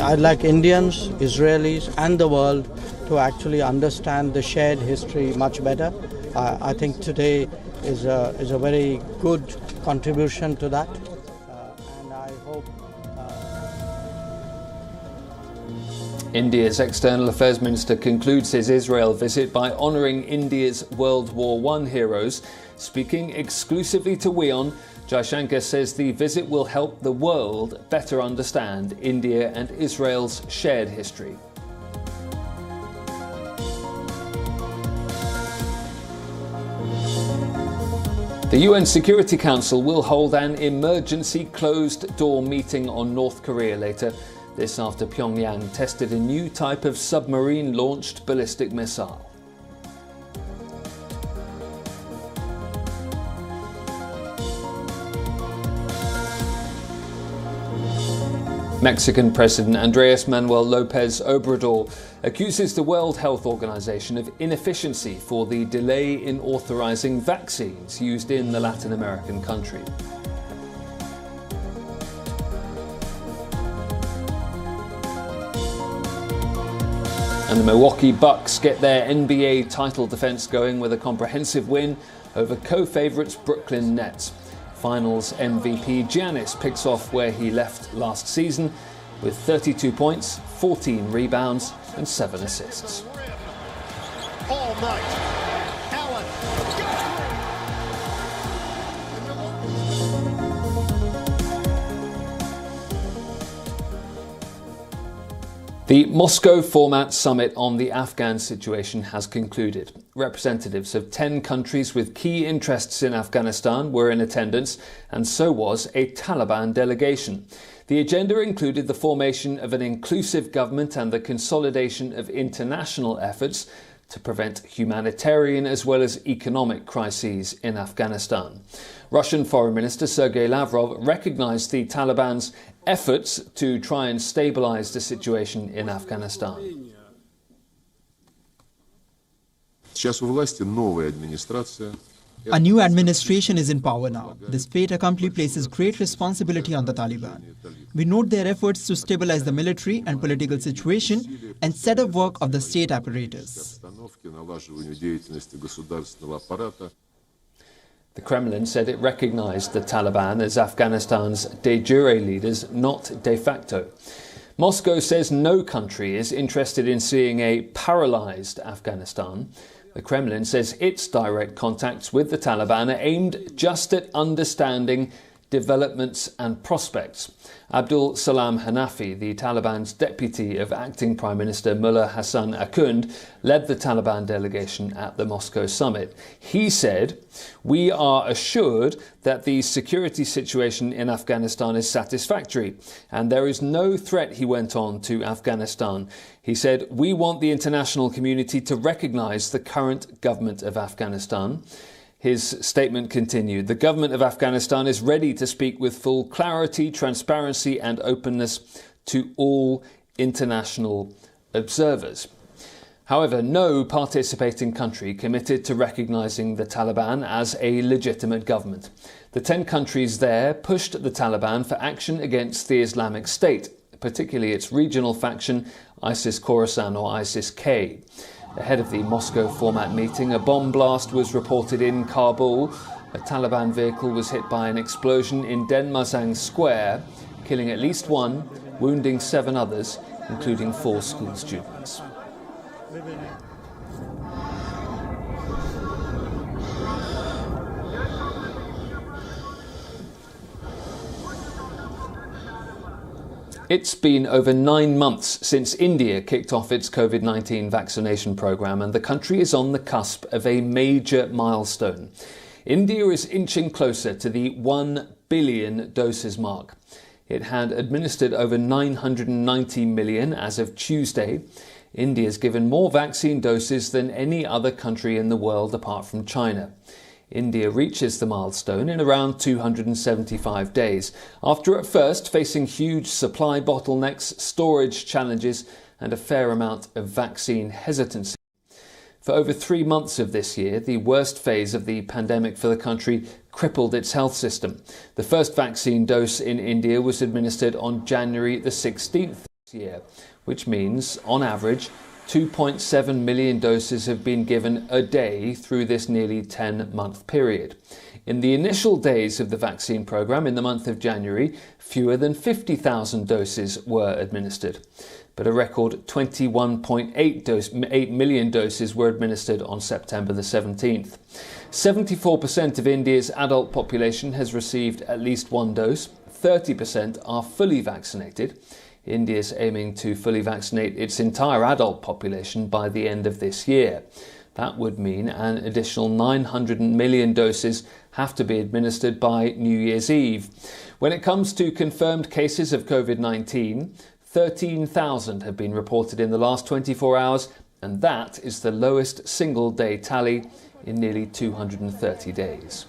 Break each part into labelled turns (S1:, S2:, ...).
S1: I'd like Indians, Israelis and the world to actually understand the shared history much better. I think today is a very good contribution to that, and I hope
S2: India's External Affairs Minister concludes his Israel visit by honouring India's World War I heroes. Speaking exclusively to WION, Jaishankar says the visit will help the world better understand India and Israel's shared history. The UN Security Council will hold an emergency closed-door meeting on North Korea later. This after Pyongyang tested a new type of submarine-launched ballistic missile. Mexican President Andrés Manuel López Obrador accuses the World Health Organization of inefficiency for the delay in authorizing vaccines used in the Latin American country. And the Milwaukee Bucks get their NBA title defense going with a comprehensive win over co-favorites Brooklyn Nets. Finals MVP Giannis picks off where he left last season with 32 points, 14 rebounds and 7 assists.
S3: All night. Allen.
S2: The Moscow Format Summit on the Afghan situation has concluded. Representatives of 10 countries with key interests in Afghanistan were in attendance, and so was a Taliban delegation. The agenda included the formation of an inclusive government and the consolidation of international efforts to prevent humanitarian as well as economic crises in Afghanistan. Russian Foreign Minister Sergei Lavrov recognized the Taliban's efforts to try and stabilize the situation in Afghanistan.
S4: A new administration is in power now. This fait accompli places great responsibility on the Taliban. We note their efforts to stabilize the military and political situation and set up work of the state apparatus.
S2: The Kremlin said it recognized the Taliban as Afghanistan's de jure leaders, not de facto. Moscow says no country is interested in seeing a paralyzed Afghanistan. The Kremlin says its direct contacts with the Taliban are aimed just at understanding developments and prospects. Abdul Salam Hanafi, the Taliban's deputy of acting Prime Minister Mullah Hassan Akhund, led the Taliban delegation at the Moscow summit. He said, "We are assured that the security situation in Afghanistan is satisfactory, and there is no threat," he went on, "to Afghanistan." He said, "We want the international community to recognise the current government of Afghanistan." His statement continued, "The government of Afghanistan is ready to speak with full clarity, transparency and openness to all international observers." However, no participating country committed to recognising the Taliban as a legitimate government. The 10 countries there pushed the Taliban for action against the Islamic State, particularly its regional faction, ISIS-Khorasan or ISIS-K. Ahead of the Moscow format meeting, a bomb blast was reported in Kabul. A Taliban vehicle was hit by an explosion in Denmazang Square, killing at least one, wounding 7 others, including 4 school students. It's been over 9 months since India kicked off its COVID-19 vaccination programme, and the country is on the cusp of a major milestone. India is inching closer to the 1 billion doses mark. It had administered over 990 million as of Tuesday. India has given more vaccine doses than any other country in the world apart from China. India reaches the milestone in around 275 days, after at first facing huge supply bottlenecks, storage challenges and a fair amount of vaccine hesitancy. For over 3 months of this year, the worst phase of the pandemic for the country crippled its health system. The first vaccine dose in India was administered on January the 16th. year, which means, on average, 2.7 million doses have been given a day through this nearly 10-month period. In the initial days of the vaccine programme in the month of January, fewer than 50,000 doses were administered. But a record 21.8 million doses were administered on September the 17th. 74% of India's adult population has received at least one dose. 30% are fully vaccinated. India is aiming to fully vaccinate its entire adult population by the end of this year. That would mean an additional 900 million doses have to be administered by New Year's Eve. When it comes to confirmed cases of COVID-19, 13,000 have been reported in the last 24 hours, and that is the lowest single-day tally in nearly 230 days.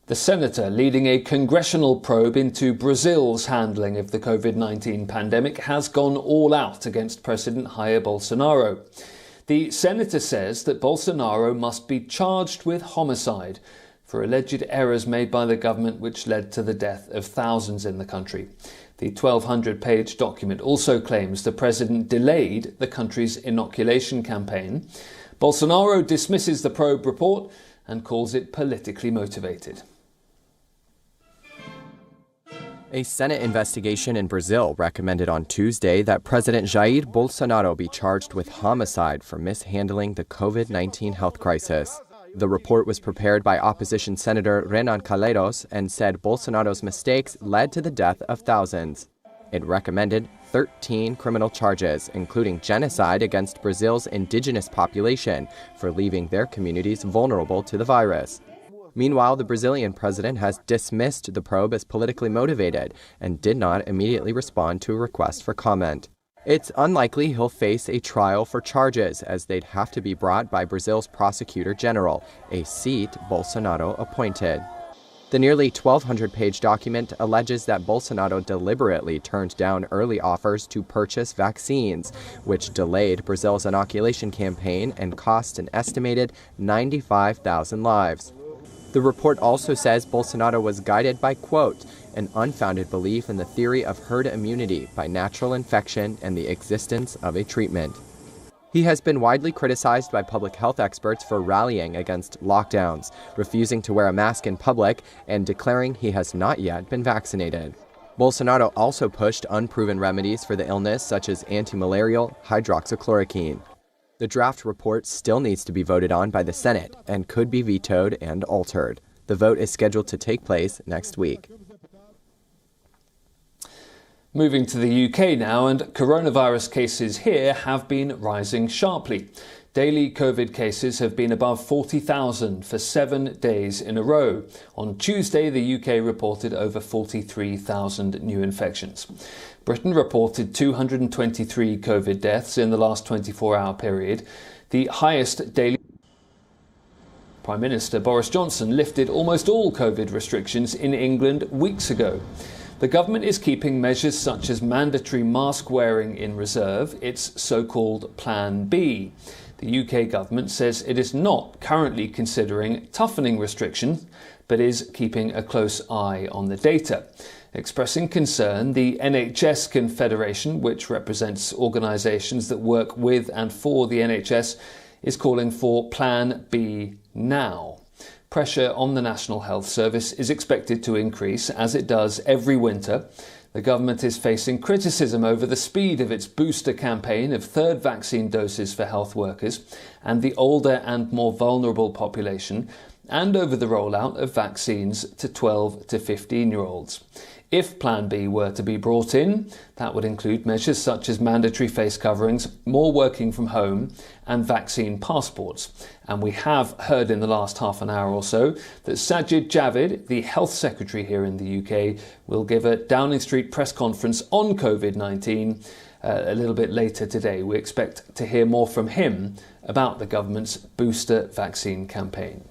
S2: The senator leading a congressional probe into Brazil's handling of the COVID-19 pandemic has gone all out against President Jair Bolsonaro. The senator says that Bolsonaro must be charged with homicide for alleged errors made by the government which led to the death of thousands in the country. The 1,200-page document also claims the president delayed the country's inoculation campaign. Bolsonaro dismisses the probe report and calls it politically motivated.
S5: A Senate investigation in Brazil recommended on Tuesday that President Jair Bolsonaro be charged with homicide for mishandling the COVID-19 health crisis. The report was prepared by opposition Senator Renan Calheiros and said Bolsonaro's mistakes led to the death of thousands. It recommended 13 criminal charges, including genocide against Brazil's indigenous population for leaving their communities vulnerable to the virus. Meanwhile, the Brazilian president has dismissed the probe as politically motivated and did not immediately respond to a request for comment. It's unlikely he'll face a trial for charges, as they'd have to be brought by Brazil's prosecutor general, a seat Bolsonaro appointed. The nearly 1,200-page document alleges that Bolsonaro deliberately turned down early offers to purchase vaccines, which delayed Brazil's inoculation campaign and cost an estimated 95,000 lives. The report also says Bolsonaro was guided by, quote, an unfounded belief in the theory of herd immunity by natural infection and the existence of a treatment. He has been widely criticized by public health experts for rallying against lockdowns, refusing to wear a mask in public, and declaring he has not yet been vaccinated. Bolsonaro also pushed unproven remedies for the illness, such as anti-malarial hydroxychloroquine. The draft report still needs to be voted on by the Senate and could be vetoed and altered. The vote is scheduled to take place next week.
S2: Moving to the UK now, and coronavirus cases here have been rising sharply. Daily COVID cases have been above 40,000 for 7 days in a row. On Tuesday, the UK reported over 43,000 new infections. Britain reported 223 COVID deaths in the last 24-hour period, the highest daily. Prime Minister Boris Johnson lifted almost all COVID restrictions in England weeks ago. The government is keeping measures such as mandatory mask wearing in reserve, its so-called Plan B. The UK government says it is not currently considering toughening restrictions, but is keeping a close eye on the data. Expressing concern, the NHS Confederation, which represents organisations that work with and for the NHS, is calling for Plan B now. Pressure on the National Health Service is expected to increase, as it does every winter. The government is facing criticism over the speed of its booster campaign of third vaccine doses for health workers and the older and more vulnerable population, and over the rollout of vaccines to 12 to 15-year-olds. If Plan B were to be brought in, that would include measures such as mandatory face coverings, more working from home, and vaccine passports. And we have heard in the last half an hour or so that Sajid Javid, the Health Secretary here in the UK, will give a Downing Street press conference on COVID-19 a little bit later today. We expect to hear more from him about the government's booster vaccine campaign.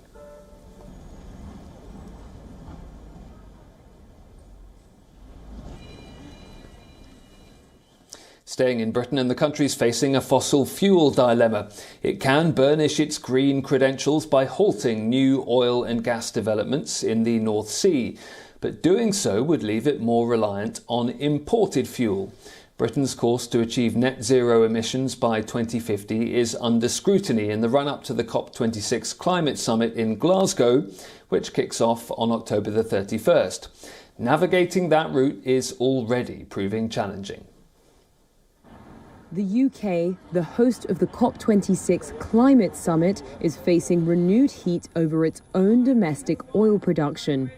S2: staying in Britain, and the country's facing a fossil fuel dilemma. It can burnish its green credentials by halting new oil and gas developments in the North Sea, but doing so would leave it more reliant on imported fuel. Britain's course to achieve net zero emissions by 2050 is under scrutiny in the run-up to the COP26 climate summit in Glasgow, which kicks off on October the 31st. Navigating that route is already proving challenging.
S6: The UK, the host of the COP26 climate summit, is facing renewed heat over its own domestic oil production.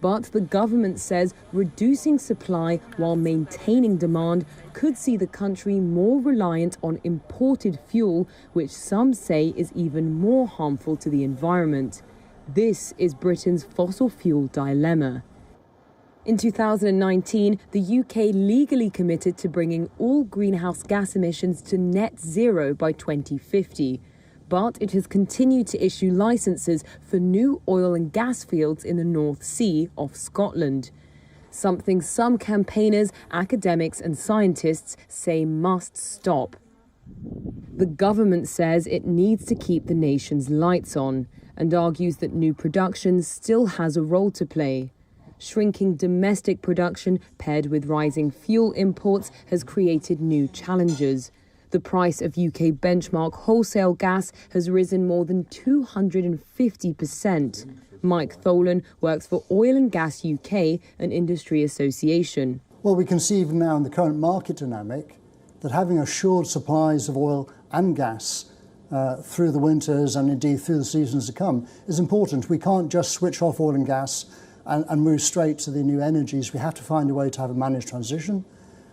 S6: But the government says reducing supply while maintaining demand could see the country more reliant on imported fuel, which some say is even more harmful to the environment. This is Britain's fossil fuel dilemma. In 2019, the UK legally committed to bringing all greenhouse gas emissions to net zero by 2050. But it has continued to issue licences for new oil and gas fields in the North Sea off Scotland. Something some campaigners, academics and scientists say must stop. The government says it needs to keep the nation's lights on and argues that new production still has a role to play. Shrinking domestic production paired with rising fuel imports has created new challenges. The price of UK benchmark wholesale gas has risen more than 250%. Mike Tholen works for Oil and Gas UK, an industry association.
S7: Well, we can see even now in the current market dynamic that having assured supplies of oil and gas through the winters and indeed through the seasons to come is important. We can't just switch off oil and gas and move straight to the new energies. We have to find a way to have a managed transition,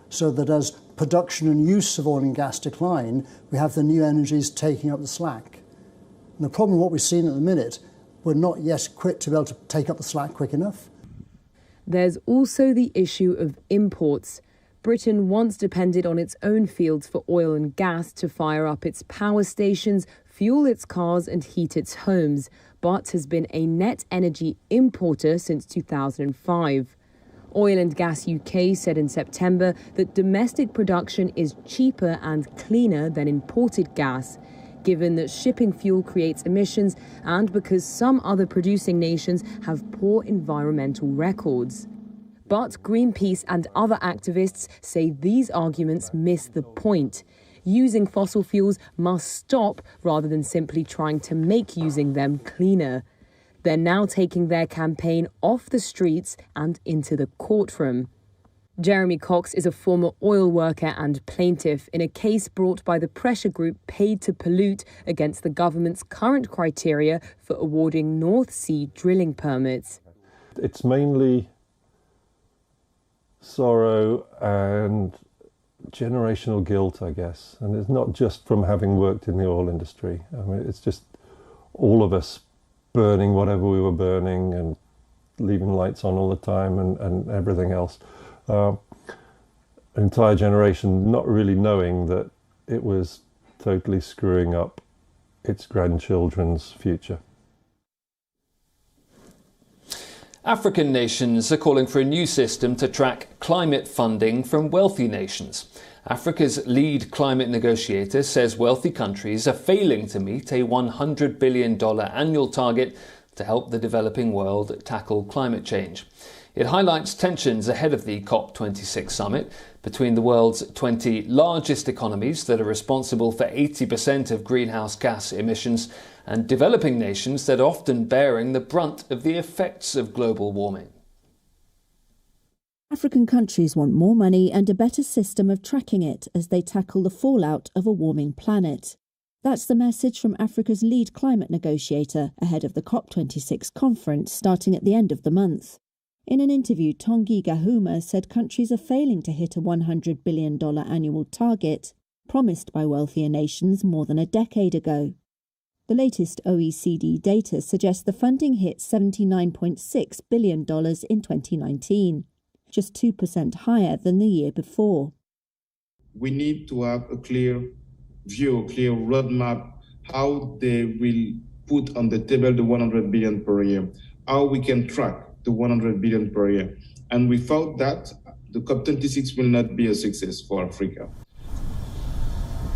S7: so that as production and use of oil and gas decline, we have the new energies taking up the slack. And the problem, what we've seen at the minute, we're not yet equipped to be able to take up the slack quick enough.
S6: There's also the issue of imports. Britain once depended on its own fields for oil and gas to fire up its power stations, fuel its cars and heat its homes, but has been a net energy importer since 2005. Oil and Gas UK said in September that domestic production is cheaper and cleaner than imported gas, given that shipping fuel creates emissions and because some other producing nations have poor environmental records. But Greenpeace and other activists say these arguments miss the point. Using fossil fuels must stop rather than simply trying to make using them cleaner. They're now taking their campaign off the streets and into the courtroom. Jeremy Cox is a former oil worker and plaintiff in a case brought by the pressure group Paid to Pollute against the government's current criteria for awarding North Sea drilling permits.
S8: It's mainly sorrow and generational guilt, I guess. And it's not just from having worked in the oil industry. I mean, it's just all of us burning whatever we were burning and leaving lights on all the time and everything else. An entire generation not really knowing that it was totally screwing up its grandchildren's future.
S2: African nations are calling for a new system to track climate funding from wealthy nations. Africa's lead climate negotiator says wealthy countries are failing to meet a $100 billion annual target to help the developing world tackle climate change. It highlights tensions ahead of the COP26 summit between the world's 20 largest economies that are responsible for 80% of greenhouse gas emissions and developing nations that are often bearing the brunt of the effects of global warming.
S9: African countries want more money and a better system of tracking it as they tackle the fallout of a warming planet. That's the message from Africa's lead climate negotiator ahead of the COP26 conference starting at the end of the month. In an interview, Tongi Gahuma said countries are failing to hit a $100 billion annual target promised by wealthier nations more than a decade ago. The latest OECD data suggests the funding hit $79.6 billion in 2019, just 2% higher than the year before.
S10: We need to have a clear view, clear roadmap, how they will put on the table the 100 billion per year, how we can track the 100 billion per year. And without that, the COP26 will not be a success for Africa.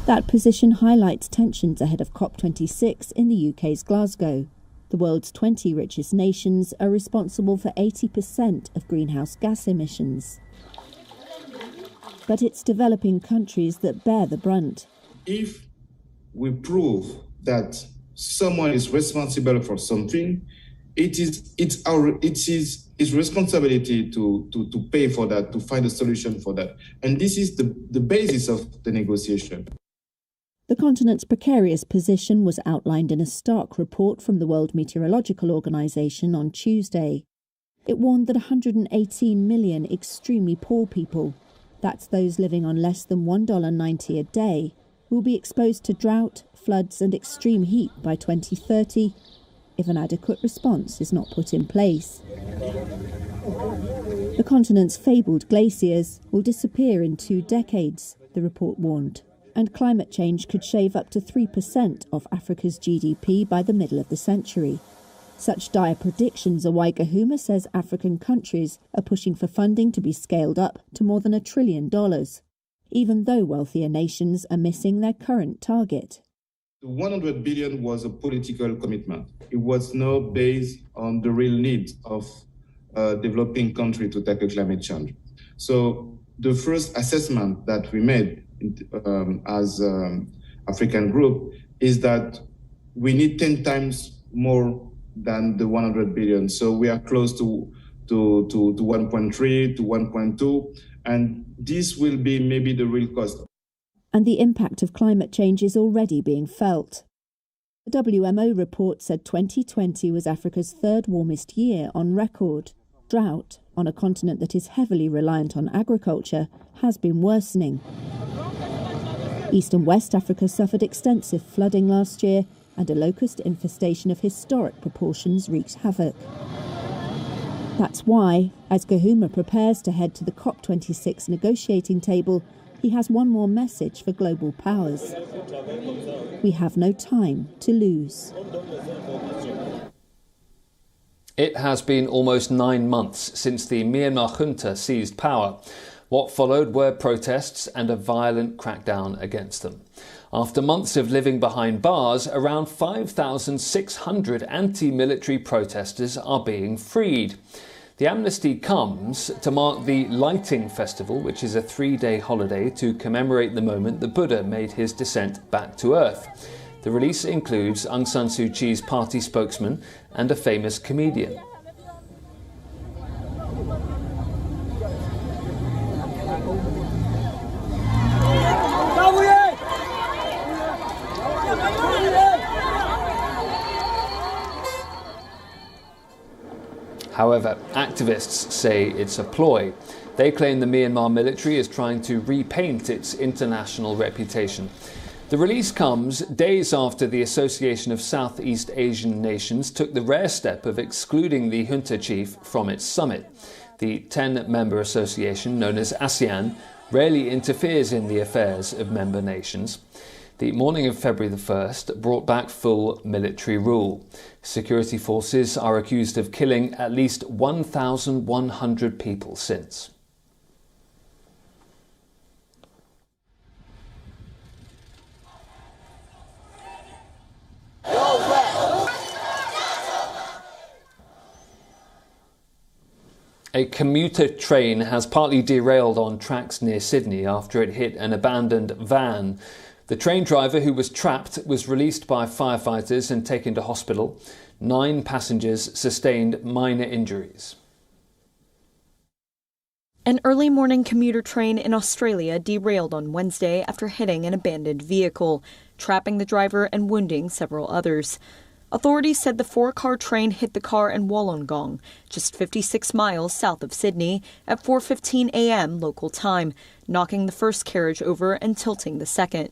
S9: That position highlights tensions ahead of COP26 in the UK's Glasgow. The world's 20 richest nations are responsible for 80% of greenhouse gas emissions. But it's developing countries that bear the brunt.
S10: If we prove that someone is responsible for something, it's responsibility to pay for that, to find a solution for that. And this is the basis of the negotiation.
S9: The continent's precarious position was outlined in a stark report from the World Meteorological Organization on Tuesday. It warned that 118 million extremely poor people, that's those living on less than $1.90 a day, will be exposed to drought, floods and extreme heat by 2030 if an adequate response is not put in place. The continent's fabled glaciers will disappear in 2 decades, the report warned, and climate change could shave up to 3% of Africa's GDP by the middle of the century. Such dire predictions are why WION says African countries are pushing for funding to be scaled up to more than $1 trillion, even though wealthier nations are missing their current target.
S10: The 100 billion was a political commitment. It was not based on the real needs of developing country to tackle climate change. So the first assessment that we made as African group is that we need 10 times more than the 100 billion. So we are close to 1.3 to 1.2, and this will be maybe the real cost.
S9: And the impact of climate change is already being felt. The WMO report said 2020 was Africa's 3rd warmest year on record. Drought, on a continent that is heavily reliant on agriculture, has been worsening. East and West Africa suffered extensive flooding last year, and a locust infestation of historic proportions wreaked havoc. That's why, as Gahuma prepares to head to the COP26 negotiating table, he has one more message for global powers. We have no time to lose.
S2: It has been almost 9 months since the Myanmar junta seized power. What followed were protests and a violent crackdown against them. After months of living behind bars, around 5,600 anti-military protesters are being freed. The amnesty comes to mark the Lighting Festival, which is a 3-day holiday to commemorate the moment the Buddha made his descent back to earth. The release includes Aung San Suu Kyi's party spokesman and a famous comedian. However, activists say it's a ploy. They claim the Myanmar military is trying to repaint its international reputation. The release comes days after the Association of Southeast Asian Nations took the rare step of excluding the junta chief from its summit. The 10-member association, known as ASEAN, rarely interferes in the affairs of member nations. The morning of February the 1st brought back full military rule. Security forces are accused of killing at least 1,100 people since. A commuter train has partly derailed on tracks near Sydney after it hit an abandoned van. The train driver, who was trapped, was released by firefighters and taken to hospital. 9 passengers sustained minor injuries.
S11: An early morning commuter train in Australia derailed on Wednesday after hitting an abandoned vehicle, trapping the driver and wounding several others. Authorities said the 4-car train hit the car in Wollongong, just 56 miles south of Sydney, at 4:15 a.m. local time, knocking the first carriage over and tilting the second.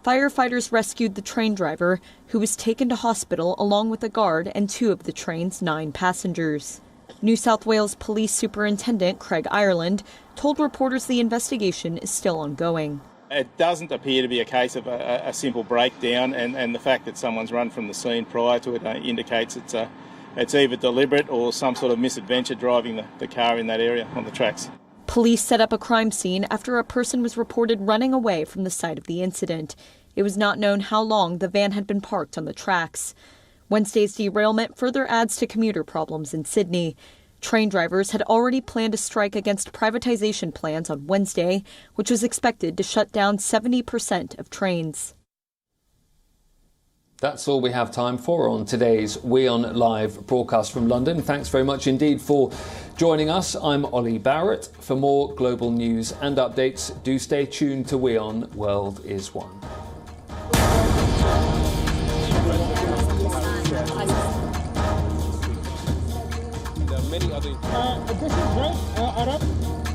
S11: Firefighters rescued the train driver, who was taken to hospital along with a guard and 2 of the train's 9 passengers. New South Wales Police Superintendent Craig Ireland told reporters the investigation is still ongoing.
S12: It doesn't appear to be a case of a simple breakdown, and the fact that someone's run from the scene prior to it indicates it's either deliberate or some sort of misadventure driving the car in that area on the tracks.
S11: Police set up a crime scene after a person was reported running away from the site of the incident. It was not known how long the van had been parked on the tracks. Wednesday's derailment further adds to commuter problems in Sydney. Train drivers had already planned a strike against privatization plans on Wednesday, which was expected to shut down 70% of trains.
S2: That's all we have time for on today's WION Live broadcast from London. Thanks very much indeed for joining us. I'm Ollie Barrett. For more global news and updates, do stay tuned to WION World is One.
S13: This is right, Arab.